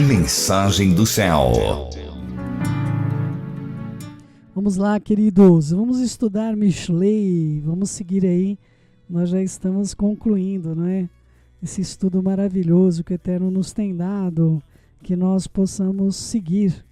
Mensagem do céu. Vamos lá, queridos, vamos estudar Mishlei, vamos seguir aí, nós já estamos concluindo, não é? Esse estudo maravilhoso que o Eterno nos tem dado, que nós possamos seguir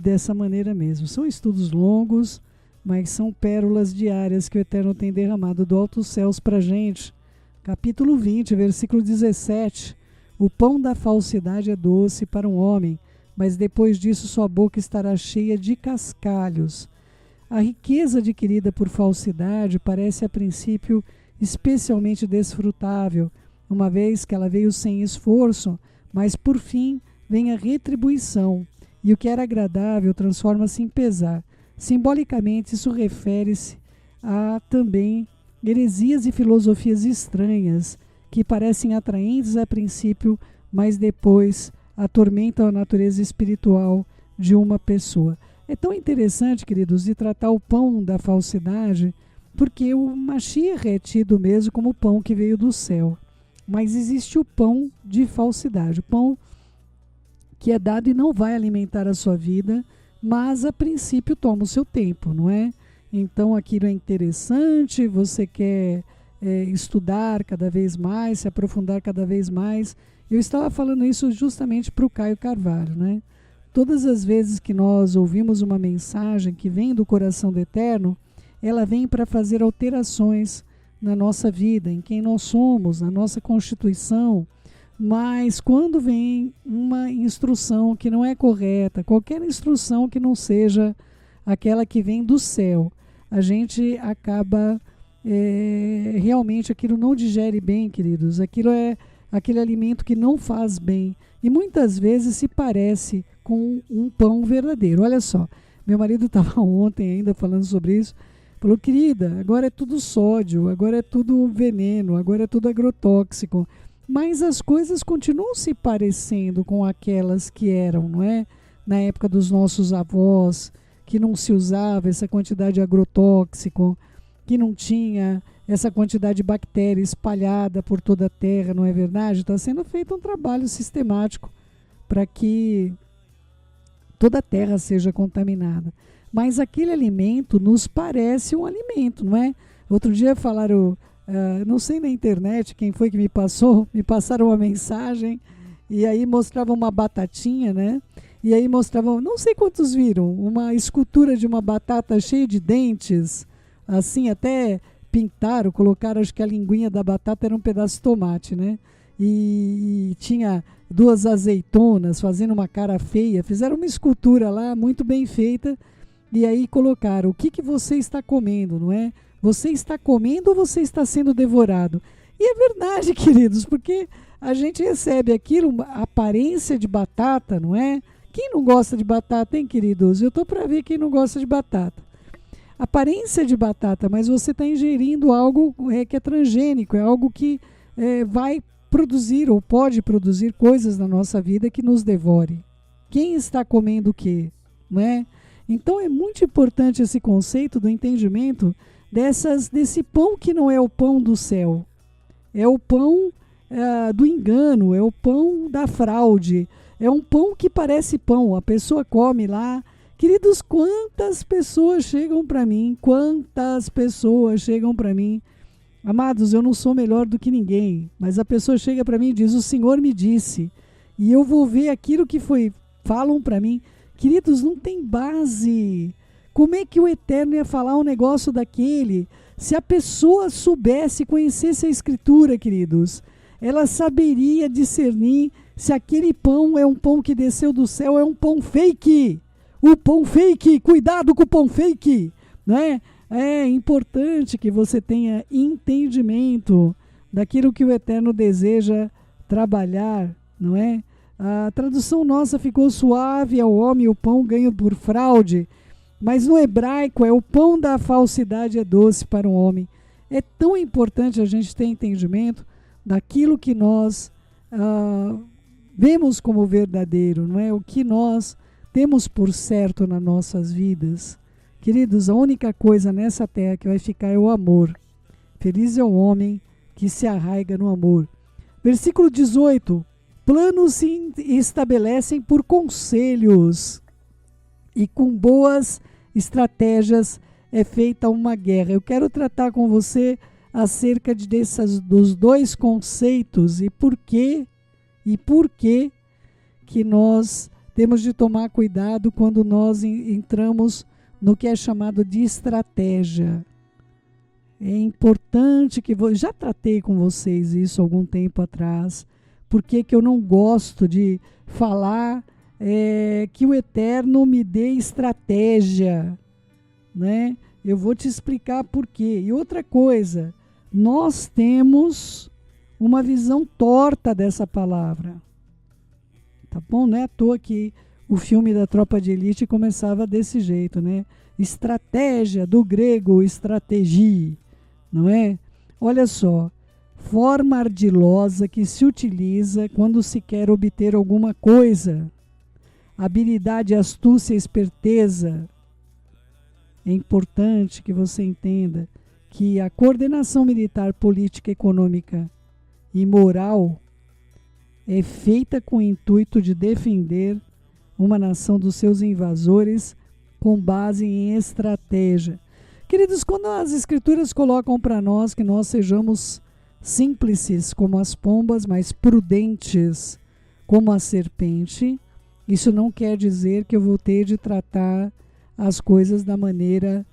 dessa maneira mesmo. São estudos longos, mas são pérolas diárias que o Eterno tem derramado do alto céus para a gente. Capítulo 20, versículo 17. O pão da falsidade é doce para um homem, mas depois disso sua boca estará cheia de cascalhos. A riqueza adquirida por falsidade parece a princípio especialmente desfrutável, uma vez que ela veio sem esforço, mas por fim vem a retribuição, e o que era agradável transforma-se em pesar. Simbolicamente, isso refere-se a também heresias e filosofias estranhas, que parecem atraentes a princípio, mas depois atormentam a natureza espiritual de uma pessoa. É tão interessante, queridos, de tratar o pão da falsidade, porque o Mashiach é tido mesmo como o pão que veio do céu. Mas existe o pão de falsidade, o pão que é dado e não vai alimentar a sua vida, mas a princípio toma o seu tempo, não é? Então aquilo é interessante, você quer estudar cada vez mais, se aprofundar cada vez mais. Eu estava falando isso justamente para o Caio Carvalho, né? Todas as vezes que nós ouvimos uma mensagem que vem do coração do Eterno, ela vem para fazer alterações na nossa vida, em quem nós somos, na nossa constituição. Mas quando vem uma instrução que não é correta, qualquer instrução que não seja aquela que vem do céu, a gente acaba realmente aquilo não digere bem, queridos. Aquilo é aquele alimento que não faz bem e muitas vezes se parece com um pão verdadeiro. Olha só, meu marido estava ontem ainda falando sobre isso, falou: querida, agora é tudo sódio, agora é tudo veneno, agora é tudo agrotóxico, mas as coisas continuam se parecendo com aquelas que eram, não é? Na época dos nossos avós, que não se usava essa quantidade de agrotóxico, que não tinha essa quantidade de bactéria espalhada por toda a terra, não é verdade? Está sendo feito um trabalho sistemático para que toda a terra seja contaminada. Mas aquele alimento nos parece um alimento, não é? Outro dia falaram, não sei na internet quem foi que me passaram uma mensagem e aí mostravam uma batatinha, né? E aí mostravam, não sei quantos viram, uma escultura de uma batata cheia de dentes, assim, até pintaram, colocaram, acho que a linguinha da batata era um pedaço de tomate, né? E tinha duas azeitonas fazendo uma cara feia, fizeram uma escultura lá muito bem feita e aí colocaram: o que você está comendo, não é? Você está comendo ou você está sendo devorado? E é verdade, queridos, porque a gente recebe aquilo, a aparência de batata, não é? Quem não gosta de batata, hein, queridos? Eu estou para ver quem não gosta de batata. Aparência de batata, mas você está ingerindo algo que é transgênico, é algo que vai produzir ou pode produzir coisas na nossa vida que nos devore. Quem está comendo o quê? Não é? Então é muito importante esse conceito do entendimento desse pão que não é o pão do céu. É o pão do engano, é o pão da fraude, é um pão que parece pão, a pessoa come lá. Queridos, quantas pessoas chegam para mim, amados, eu não sou melhor do que ninguém, mas a pessoa chega para mim e diz: o Senhor me disse, e eu vou ver aquilo que falam para mim. Queridos, não tem base. Como é que o Eterno ia falar um negócio daquele? Se a pessoa soubesse, conhecesse a Escritura, queridos, ela saberia discernir se aquele pão é um pão que desceu do céu ou é um pão fake. O pão fake, cuidado com o pão fake, né? É importante que você tenha entendimento daquilo que o Eterno deseja trabalhar, não é? A tradução nossa ficou suave ao homem o pão ganho por fraude, mas no hebraico é: o pão da falsidade é doce para um homem. É tão importante a gente ter entendimento daquilo que nós vemos como verdadeiro, não é? O que nós temos por certo nas nossas vidas. Queridos, a única coisa nessa terra que vai ficar é o amor. Feliz é o homem que se arraiga no amor. Versículo 18. Planos se estabelecem por conselhos, e com boas estratégias é feita uma guerra. Eu quero tratar com você acerca dos dois conceitos e por que que nós temos de tomar cuidado quando nós entramos no que é chamado de estratégia. É importante que... Já tratei com vocês isso algum tempo atrás. Por que eu não gosto de falar que o Eterno me dê estratégia, né? Eu vou te explicar por quê. E outra coisa, nós temos uma visão torta dessa palavra. Tá bom? Não é à toa que o filme da Tropa de Elite começava desse jeito, né? Estratégia, do grego estratégie, não é? Olha só, forma ardilosa que se utiliza quando se quer obter alguma coisa. Habilidade, astúcia, esperteza. É importante que você entenda que a coordenação militar, política, econômica e moral é feita com o intuito de defender uma nação dos seus invasores com base em estratégia. Queridos, quando as Escrituras colocam para nós que nós sejamos simples como as pombas, mas prudentes como a serpente, isso não quer dizer que eu vou ter de tratar as coisas da maneira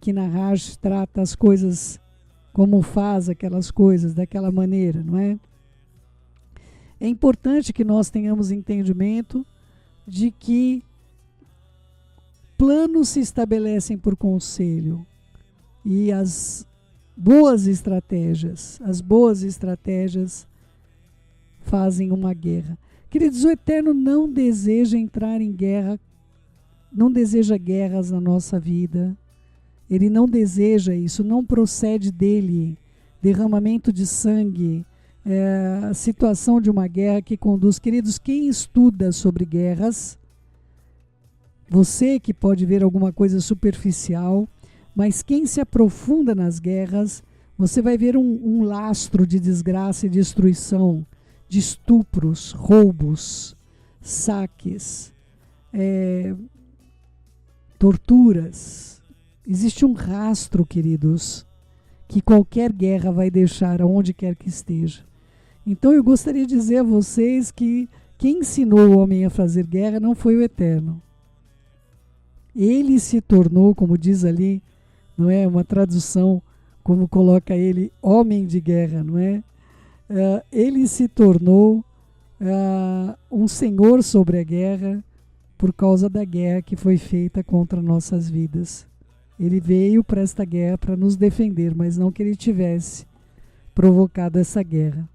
que Nahash trata as coisas, como faz aquelas coisas, daquela maneira, não é? É importante que nós tenhamos entendimento de que planos se estabelecem por conselho e as boas estratégias fazem uma guerra. Queridos, o Eterno não deseja entrar em guerra, não deseja guerras na nossa vida. Ele não deseja isso, não procede dele. Derramamento de sangue, a situação de uma guerra que conduz. Queridos, quem estuda sobre guerras, você que pode ver alguma coisa superficial, mas quem se aprofunda nas guerras, você vai ver um lastro de desgraça e destruição, de estupros, roubos, saques, torturas. Existe um rastro, queridos, que qualquer guerra vai deixar aonde quer que esteja. Então eu gostaria de dizer a vocês que quem ensinou o homem a fazer guerra não foi o Eterno. Ele se tornou, como diz ali, não é uma tradução, como coloca ele, homem de guerra, não é? Ele se tornou um senhor sobre a guerra por causa da guerra que foi feita contra nossas vidas. Ele veio para esta guerra para nos defender, mas não que ele tivesse provocado essa guerra,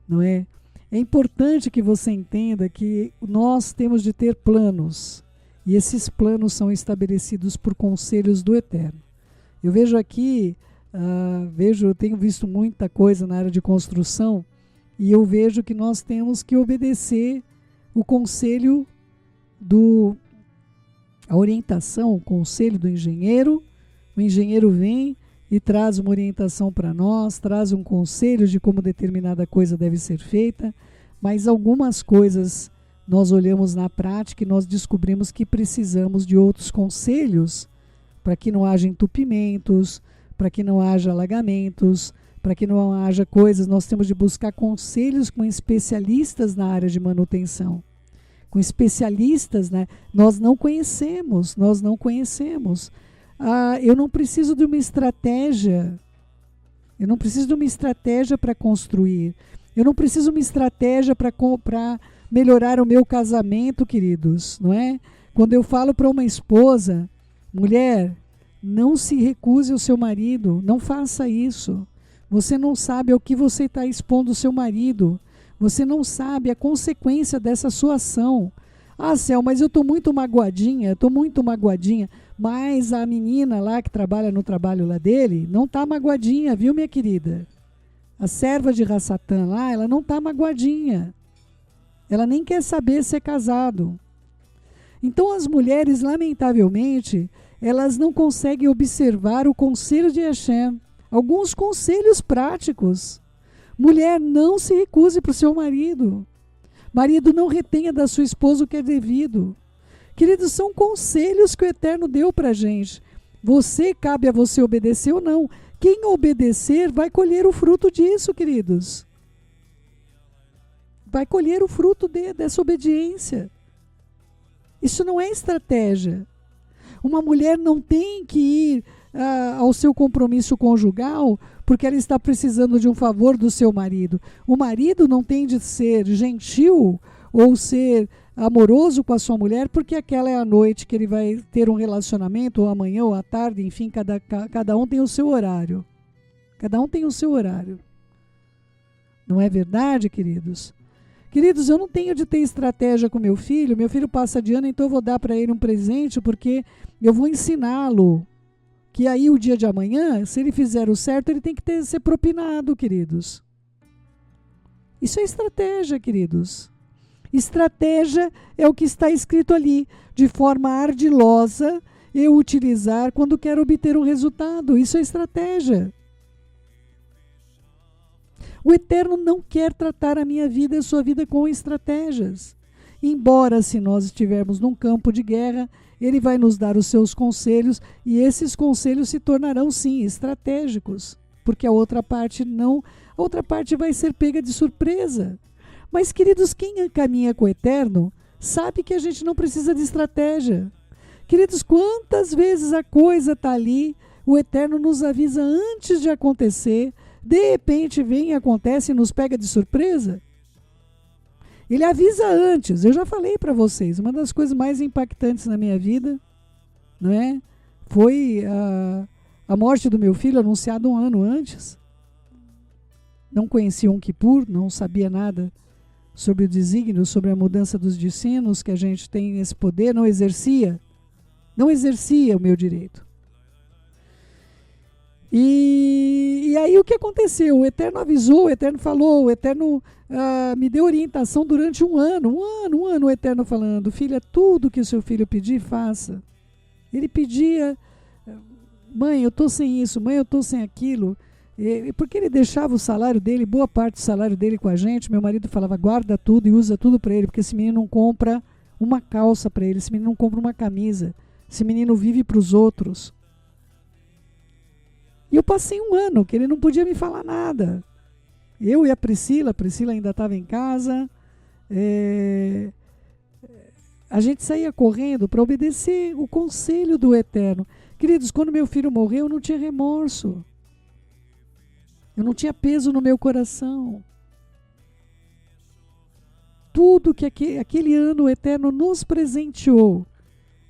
não é? É importante que você entenda que nós temos de ter planos, e esses planos são estabelecidos por conselhos do Eterno. Eu vejo aqui, eu tenho visto muita coisa na área de construção, e eu vejo que nós temos que obedecer o conselho a orientação, o conselho do engenheiro. O engenheiro vem e traz uma orientação para nós, traz um conselho de como determinada coisa deve ser feita, mas algumas coisas nós olhamos na prática e nós descobrimos que precisamos de outros conselhos para que não haja entupimentos, para que não haja alagamentos, para que não haja coisas. Nós temos de buscar conselhos com especialistas na área de manutenção. Com especialistas, né? Nós não conhecemos. Eu não preciso de uma estratégia. Eu não preciso de uma estratégia para construir. Eu não preciso de uma estratégia para melhorar o meu casamento, queridos, não é? Quando eu falo para uma esposa, mulher, não se recuse ao seu marido, não faça isso. Você não sabe ao que você está expondo o seu marido. Você não sabe a consequência dessa sua ação. Ah, Céu, mas eu estou muito magoadinha. Mas a menina lá que trabalha no trabalho lá dele não está magoadinha, viu, minha querida? A serva de Rassatã lá, ela não está magoadinha. Ela nem quer saber ser casado. Então as mulheres, lamentavelmente, elas não conseguem observar o conselho de Hashem. Alguns conselhos práticos. Mulher, não se recuse para o seu marido. Marido, não retenha da sua esposa o que é devido. Queridos, são conselhos que o Eterno deu para a gente. Cabe a você obedecer ou não. Quem obedecer vai colher o fruto disso, queridos. Vai colher o fruto dessa obediência. Isso não é estratégia. Uma mulher não tem que ir ao seu compromisso conjugal porque ela está precisando de um favor do seu marido. O marido não tem de ser gentil ou ser amoroso com a sua mulher porque aquela é a noite que ele vai ter um relacionamento, ou amanhã ou à tarde, enfim, cada um tem o seu horário. Cada um tem o seu horário. Não é verdade, queridos? Queridos, eu não tenho de ter estratégia com meu filho passa de ano, então eu vou dar para ele um presente porque eu vou ensiná-lo que aí o dia de amanhã, se ele fizer o certo, ele tem que ser propinado, queridos. Isso é estratégia, queridos. Estratégia é o que está escrito ali, de forma ardilosa, eu utilizar quando quero obter um resultado. Isso é estratégia. O Eterno não quer tratar a minha vida e a sua vida com estratégias. Embora, se nós estivermos num campo de guerra, Ele vai nos dar os seus conselhos e esses conselhos se tornarão, sim, estratégicos. Porque a outra parte não, a outra parte vai ser pega de surpresa. Mas, queridos, quem caminha com o Eterno sabe que a gente não precisa de estratégia. Queridos, quantas vezes a coisa está ali, o Eterno nos avisa antes de acontecer, de repente vem e acontece e nos pega de surpresa. Ele avisa antes. Eu já falei para vocês, uma das coisas mais impactantes na minha vida, não é? Foi a morte do meu filho, anunciada um ano antes. Não conhecia Yom Kippur, não sabia nada sobre o desígnio, sobre a mudança dos destinos, que a gente tem esse poder, não exercia o meu direito. E aí o que aconteceu? O Eterno avisou, o Eterno falou, o Eterno me deu orientação durante um ano, o Eterno falando: filha, tudo que o seu filho pedir, faça. Ele pedia: mãe, eu estou sem isso, mãe, eu estou sem aquilo. Porque ele deixava o salário dele, boa parte do salário dele com a gente. Meu marido falava: guarda tudo e usa tudo para ele, porque esse menino não compra uma calça para ele, esse menino não compra uma camisa, esse menino vive para os outros. E eu passei um ano que ele não podia me falar nada. Eu e a Priscila ainda estava em casa, a gente saía correndo para obedecer o conselho do Eterno. Queridos, quando meu filho morreu, eu não tinha remorso. Eu não tinha peso no meu coração. Tudo que aquele ano o Eterno nos presenteou,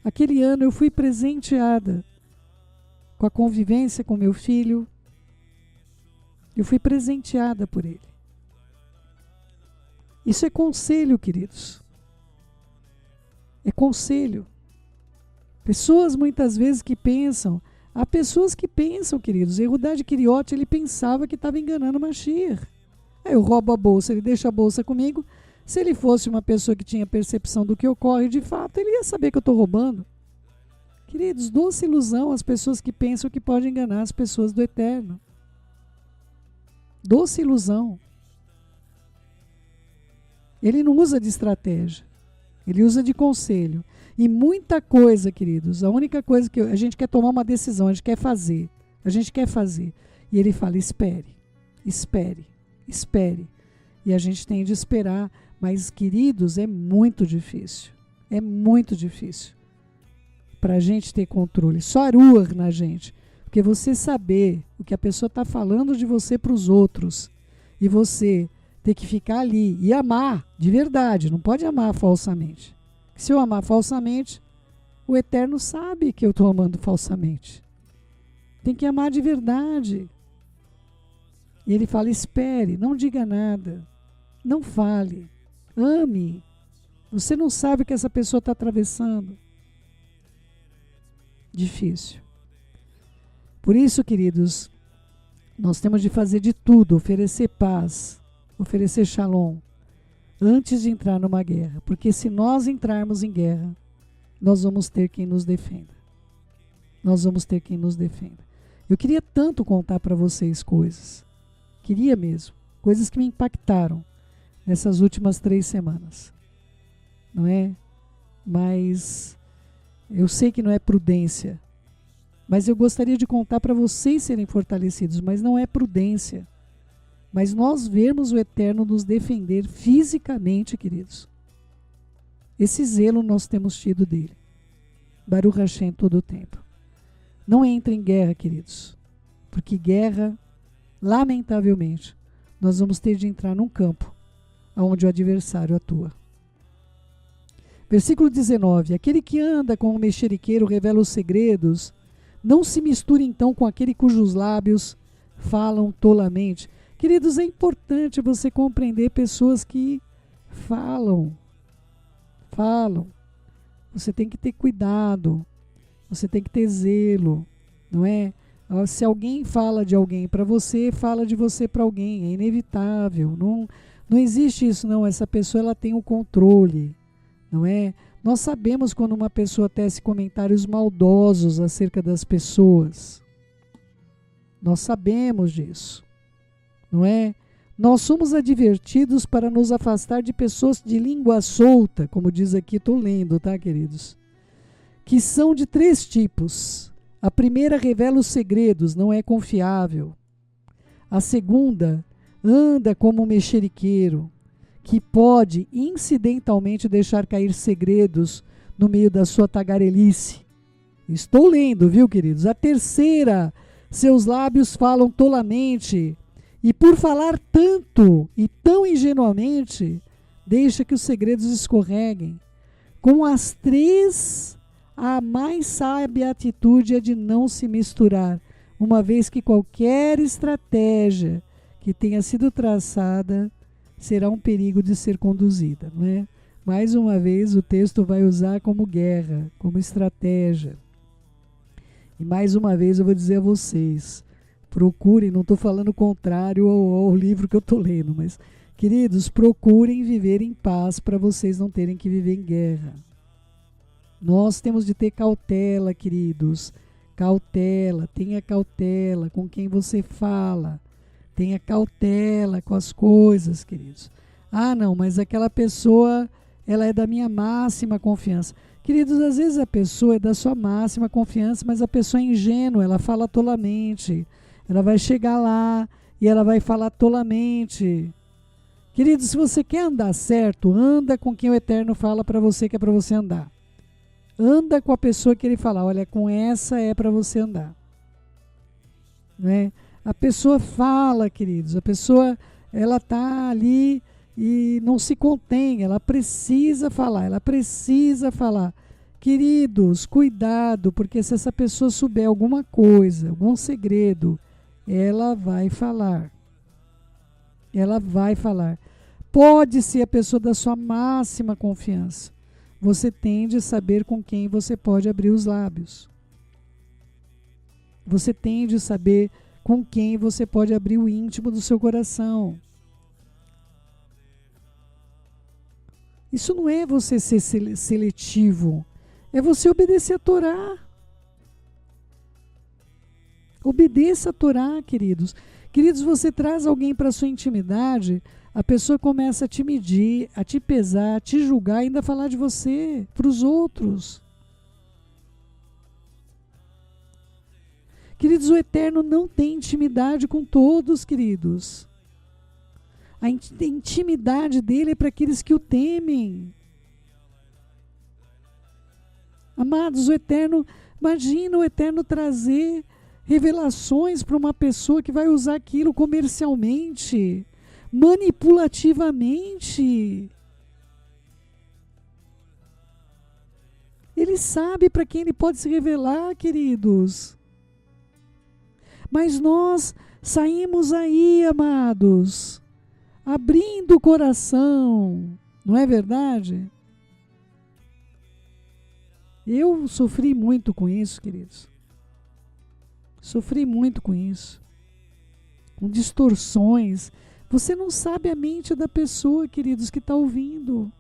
aquele ano eu fui presenteada com a convivência com meu filho. Eu fui presenteada por ele. Isso é conselho, queridos. É conselho. Pessoas muitas vezes que pensam, há pessoas que pensam, queridos, Yehudá de Queriote, ele pensava que estava enganando Mashiach. Aí eu roubo a bolsa, ele deixa a bolsa comigo. Se ele fosse uma pessoa que tinha percepção do que ocorre de fato, ele ia saber que eu estou roubando. Queridos, doce ilusão às pessoas que pensam que podem enganar as pessoas do Eterno. Doce ilusão. Ele não usa de estratégia, ele usa de conselho. E muita coisa, queridos, a única coisa que a gente quer tomar uma decisão, a gente quer fazer. E ele fala: espere, espere, espere. E a gente tem de esperar, mas, queridos, é muito difícil. É muito difícil para a gente ter controle. Só aruar na gente. Porque você saber o que a pessoa está falando de você para os outros e você ter que ficar ali e amar de verdade, não pode amar falsamente. Se eu amar falsamente, o Eterno sabe que eu estou amando falsamente. Tem que amar de verdade. E ele fala: espere, não diga nada, não fale, ame. Você não sabe o que essa pessoa está atravessando. Difícil. Por isso, queridos, nós temos de fazer de tudo, oferecer paz, oferecer shalom, antes de entrar numa guerra. Porque se nós entrarmos em guerra, nós vamos ter quem nos defenda. Nós vamos ter quem nos defenda. Eu queria tanto contar para vocês coisas. Queria mesmo. coisas que me impactaram nessas últimas 3 semanas, não é? Mas eu sei que não é prudência, mas eu gostaria de contar para vocês serem fortalecidos, mas não é prudência. Mas nós vermos o Eterno nos defender fisicamente, queridos. Esse zelo nós temos tido dele. Baruch Hashem todo o tempo. Não entre em guerra, queridos. Porque guerra, lamentavelmente, nós vamos ter de entrar num campo onde o adversário atua. Versículo 19. Aquele que anda com o mexeriqueiro revela os segredos. Não se misture então com aquele cujos lábios falam tolamente. Queridos, é importante você compreender pessoas que falam. Você tem que ter cuidado. Você tem que ter zelo, não é? Se alguém fala de alguém para você, fala de você para alguém. É inevitável. Não existe isso, não. Essa pessoa ela tem o controle, não é? Nós sabemos quando uma pessoa tece comentários maldosos acerca das pessoas. Nós sabemos disso. Não é? Nós somos advertidos para nos afastar de pessoas de língua solta, como diz aqui, estou lendo, tá, queridos? Que são de 3 tipos. A primeira revela os segredos, não é confiável. A segunda anda como um mexeriqueiro, que pode incidentalmente deixar cair segredos no meio da sua tagarelice. Estou lendo, viu, queridos? A terceira, seus lábios falam tolamente, e por falar tanto e tão ingenuamente, deixa que os segredos escorreguem. Com as 3, a mais sábia atitude é de não se misturar, uma vez que qualquer estratégia que tenha sido traçada será um perigo de ser conduzida, não é? Mais uma vez o texto vai usar como guerra, como estratégia. E mais uma vez eu vou dizer a vocês, procurem, não estou falando contrário ao livro que eu estou lendo, mas, queridos, procurem viver em paz para vocês não terem que viver em guerra. Nós temos de ter cautela, queridos, cautela, tenha cautela com quem você fala, tenha cautela com as coisas, queridos. Ah, não, mas aquela pessoa, ela é da minha máxima confiança. Queridos, às vezes a pessoa é da sua máxima confiança, mas a pessoa é ingênua, ela fala tolamente. Ela vai chegar lá e ela vai falar tolamente. Queridos, se você quer andar certo, anda com quem o Eterno fala para você que é para você andar. Anda com a pessoa que ele fala, olha, com essa é para você andar. Né? A pessoa fala, queridos, a pessoa ela está ali e não se contém, ela precisa falar, Queridos, cuidado, porque se essa pessoa souber alguma coisa, algum segredo, ela vai falar. Ela vai falar. Pode ser a pessoa da sua máxima confiança. Você tem de saber com quem você pode abrir os lábios. Você tem de saber com quem você pode abrir o íntimo do seu coração. Isso não é você ser seletivo, é você obedecer a Torá. Obedeça a Torá, queridos. Queridos, você traz alguém para a sua intimidade, a pessoa começa a te medir, a te pesar, a te julgar e ainda falar de você para os outros. Queridos, o Eterno não tem intimidade com todos, queridos. A intimidade dele é para aqueles que o temem. Amados, o Eterno, imagina o Eterno trazer revelações para uma pessoa que vai usar aquilo comercialmente, manipulativamente. Ele sabe para quem ele pode se revelar, queridos. Mas nós saímos aí, amados, abrindo o coração, não é verdade? Eu sofri muito com isso, queridos. Sofri muito com isso. Com distorções. Você não sabe a mente da pessoa, queridos, que está ouvindo.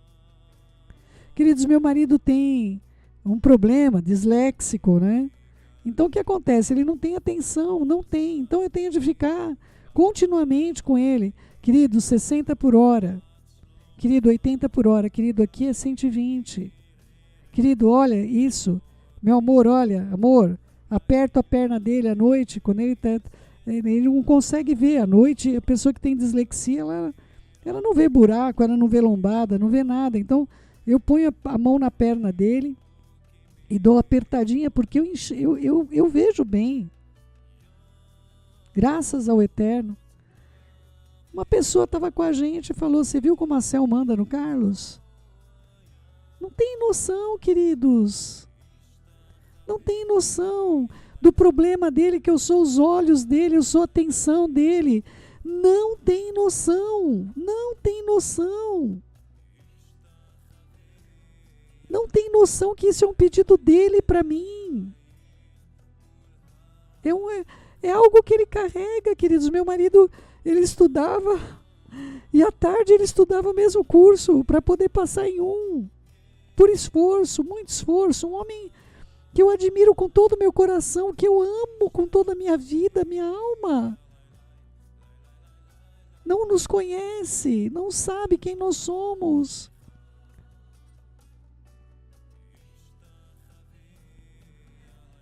Queridos, meu marido tem um problema disléxico, né? Então o que acontece? Ele não tem atenção, não tem. Então eu tenho de ficar continuamente com ele. Querido, 60 por hora. Querido, 80 por hora. Querido, aqui é 120. Querido, olha isso. Meu amor, olha, amor, aperto a perna dele à noite, quando ele não consegue ver à noite. A pessoa que tem dislexia, ela não vê buraco, ela não vê lombada, não vê nada. Então, eu ponho a mão na perna dele e dou apertadinha, porque eu vejo bem. Graças ao Eterno. Uma pessoa estava com a gente e falou: você viu como a Cel manda no Carlos? Não tem noção, queridos. Não tem noção do problema dele, que eu sou os olhos dele, eu sou a atenção dele. Não tem noção. Não tem noção. Não tem noção que isso é um pedido dele para mim. É algo que ele carrega, queridos. Meu marido, ele estudava, e à tarde ele estudava o mesmo curso para poder passar em um. Por esforço, muito esforço. Um homem que eu admiro com todo o meu coração, que eu amo com toda a minha vida, minha alma. Não nos conhece, não sabe quem nós somos.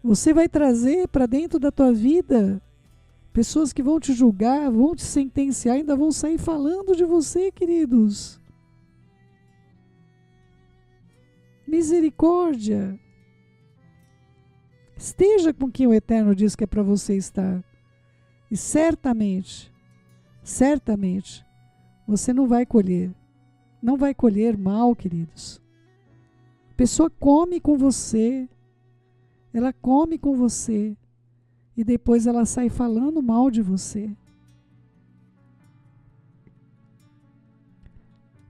Você vai trazer para dentro da tua vida pessoas que vão te julgar, vão te sentenciar, ainda vão sair falando de você, queridos. Misericórdia. Esteja com quem o Eterno diz que é para você estar. E certamente, você não vai colher. Não vai colher mal, queridos. A pessoa come com você. Ela come com você. E depois ela sai falando mal de você.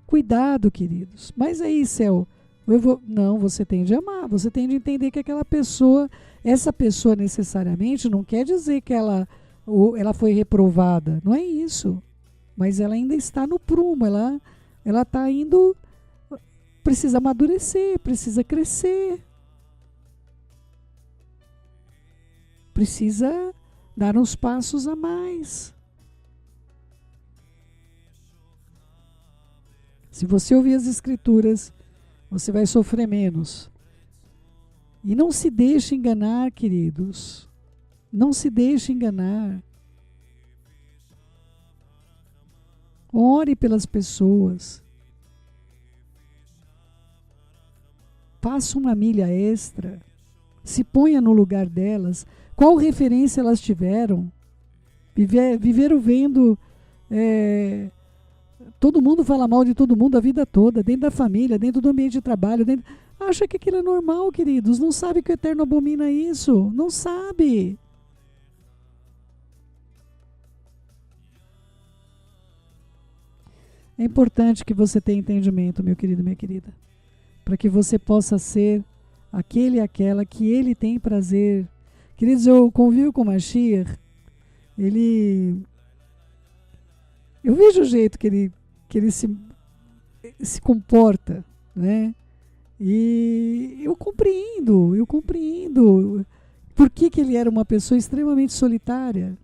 Cuidado, queridos. Mas aí, Cel, não, você tem de amar. Você tem de entender que aquela pessoa, essa pessoa necessariamente não quer dizer que ela foi reprovada. Não é isso. Mas ela ainda está no prumo. Ela está indo, precisa amadurecer, precisa crescer. Precisa dar uns passos a mais. Se você ouvir as Escrituras, você vai sofrer menos. E não se deixe enganar, queridos. Não se deixe enganar. Ore pelas pessoas. Faça uma milha extra. Se ponha no lugar delas. Qual referência elas tiveram? Viveram vendo todo mundo fala mal de todo mundo a vida toda, dentro da família, dentro do ambiente de trabalho. Acha que aquilo é normal, queridos. Não sabe que o Eterno abomina isso. Não sabe. É importante que você tenha entendimento, meu querido, minha querida, para que você possa ser aquele e aquela que ele tem prazer. Queridos, eu convivo com o Mashiach, eu vejo o jeito que ele se comporta, né? E eu compreendo por que ele era uma pessoa extremamente solitária.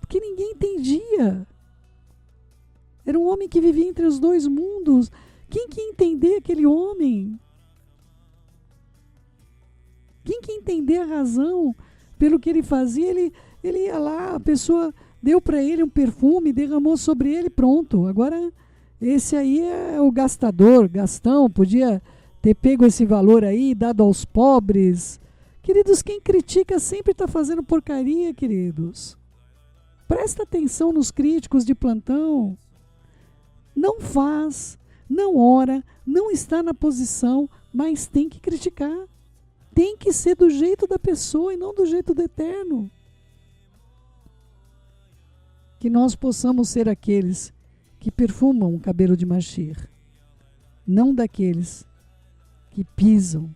Porque ninguém entendia. Era um homem que vivia entre os dois mundos. Quem que ia entender aquele homem? Quem que entender a razão pelo que ele fazia? Ele ia lá, a pessoa deu para ele um perfume, derramou sobre ele, pronto. Agora, esse aí é o gastador, Gastão, podia ter pego esse valor aí, dado aos pobres. Queridos, quem critica sempre está fazendo porcaria, queridos. Presta atenção nos críticos de plantão. Não faz, não ora, não está na posição, mas tem que criticar. Tem que ser do jeito da pessoa e não do jeito do Eterno. Que nós possamos ser aqueles que perfumam o cabelo de Mashiach, não daqueles que pisam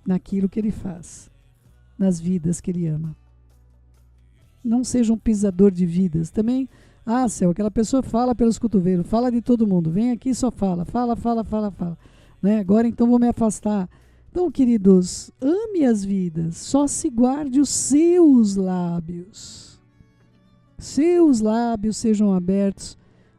naquilo que ele faz, nas vidas que ele ama. Não seja um pisador de vidas. Também, Céu, aquela pessoa fala pelos cotovelos, fala de todo mundo, vem aqui e só fala. Né? Agora então vou me afastar. Então, queridos, ame as vidas, só se guarde os seus lábios. seus lábios sejam abertos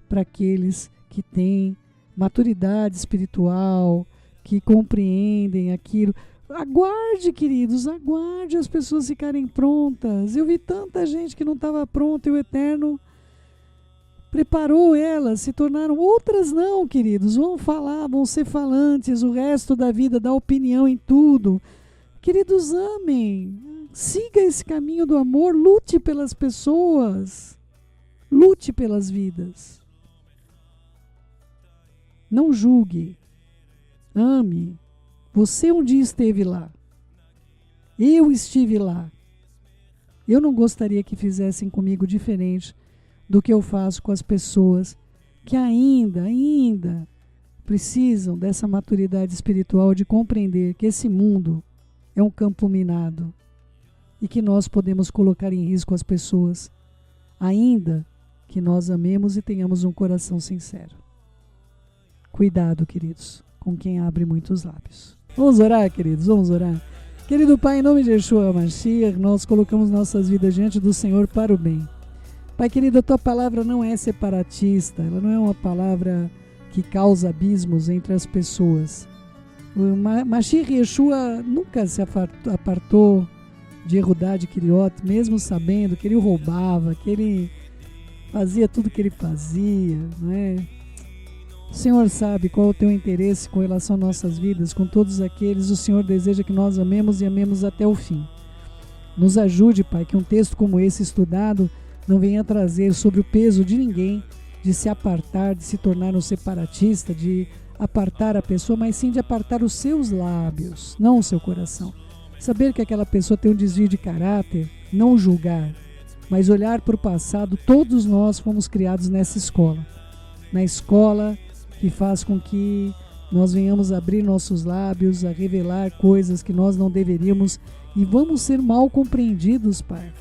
para aqueles que têm maturidade espiritual, que compreendem aquilo. Aguarde, queridos, aguarde as pessoas ficarem prontas. Eu vi tanta gente que não estava pronta e o Eterno preparou elas, se tornaram outras não, queridos. Vão falar, vão ser falantes o resto da vida, dar opinião em tudo. Queridos, amem. Siga esse caminho do amor, lute pelas pessoas. Lute pelas vidas. Não julgue. Ame. Você um dia esteve lá. Eu estive lá. Eu não gostaria que fizessem comigo diferente do que eu faço com as pessoas que ainda precisam dessa maturidade espiritual de compreender que esse mundo é um campo minado e que nós podemos colocar em risco as pessoas, ainda que nós amemos e tenhamos um coração sincero. Cuidado, queridos, com quem abre muitos lábios. Vamos orar, queridos, vamos orar. Querido Pai, em nome de Yeshua Mashiach, nós colocamos nossas vidas diante do Senhor para o bem. Pai querido, a tua palavra não é separatista, ela não é uma palavra que causa abismos entre as pessoas. O Mashiach Yeshua nunca se apartou de Yehudá de Kiriot, mesmo sabendo que ele roubava, que ele fazia tudo que ele fazia, não é? O Senhor sabe qual é o teu interesse com relação às nossas vidas, com todos aqueles. O Senhor deseja que nós amemos e amemos até o fim. Nos ajude, Pai, que um texto como esse estudado não venha trazer sobre o peso de ninguém, de se apartar, de se tornar um separatista, de apartar a pessoa, mas sim de apartar os seus lábios, não o seu coração. Saber que aquela pessoa tem um desvio de caráter, não julgar, mas olhar para o passado. Todos nós fomos criados nessa escola. Na escola que faz com que nós venhamos abrir nossos lábios, a revelar coisas que nós não deveríamos, e vamos ser mal compreendidos, Pai.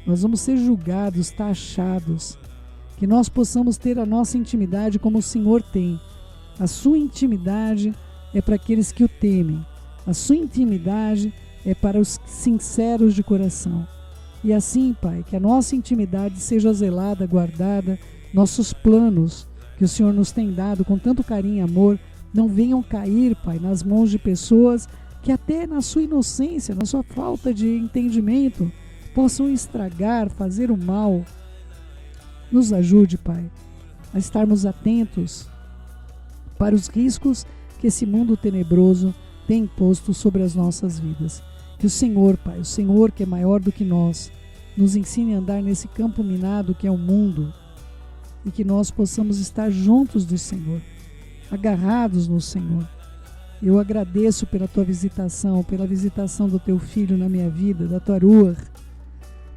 Nós vamos ser julgados, taxados. Que nós possamos ter a nossa intimidade como o Senhor tem. A sua intimidade é para aqueles que o temem. A sua intimidade é para os sinceros de coração. E assim, Pai, que a nossa intimidade seja zelada, guardada, nossos planos que o Senhor nos tem dado com tanto carinho e amor, não venham cair, Pai, nas mãos de pessoas que até na sua inocência, na sua falta de entendimento, possam estragar, fazer o mal. Nos ajude, Pai, a estarmos atentos para os riscos que esse mundo tenebroso tem imposto sobre as nossas vidas. Que o Senhor, Pai, o Senhor que é maior do que nós, nos ensine a andar nesse campo minado que é o mundo, e que nós possamos estar juntos do Senhor, agarrados no Senhor. Eu agradeço pela tua visitação, pela visitação do teu filho na minha vida, da tua Ruach,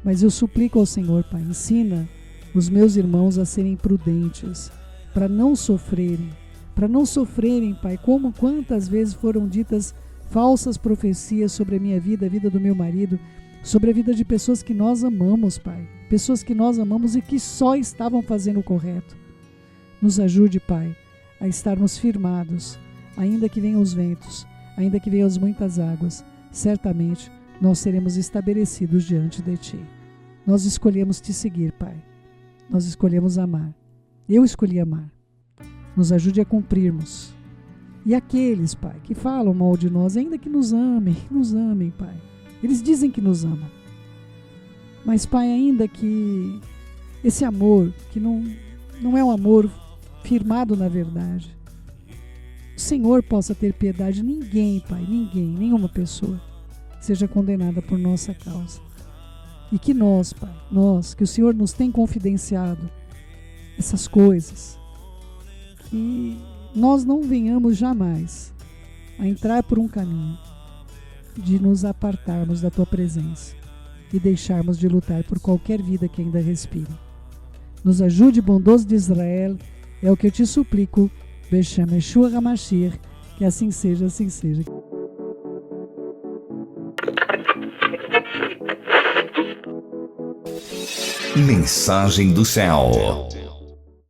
mas eu suplico ao Senhor, Pai, ensina os meus irmãos a serem prudentes, para não sofrerem, Pai, como quantas vezes foram ditas falsas profecias sobre a minha vida, a vida do meu marido, sobre a vida de pessoas que nós amamos, Pai, pessoas que nós amamos e que só estavam fazendo o correto. Nos ajude, Pai, a estarmos firmados, ainda que venham os ventos, ainda que venham as muitas águas, certamente nós seremos estabelecidos diante de Ti. Nós escolhemos Te seguir, Pai. Nós escolhemos amar. Eu escolhi amar. Nos ajude a cumprirmos. E aqueles, Pai, que falam mal de nós, ainda que nos amem, Pai. Eles dizem que nos amam. Mas, Pai, ainda que esse amor, que não é um amor firmado na verdade, o Senhor possa ter piedade. Ninguém, Pai, nenhuma pessoa seja condenada por nossa causa. E que nós, Pai, que o Senhor nos tem confidenciado essas coisas, que nós não venhamos jamais a entrar por um caminho de nos apartarmos da Tua presença e deixarmos de lutar por qualquer vida que ainda respire. Nos ajude, bondoso de Israel, é o que eu te suplico, Beshem Yeshua HaMashiach, que assim seja, assim seja. Mensagem do céu.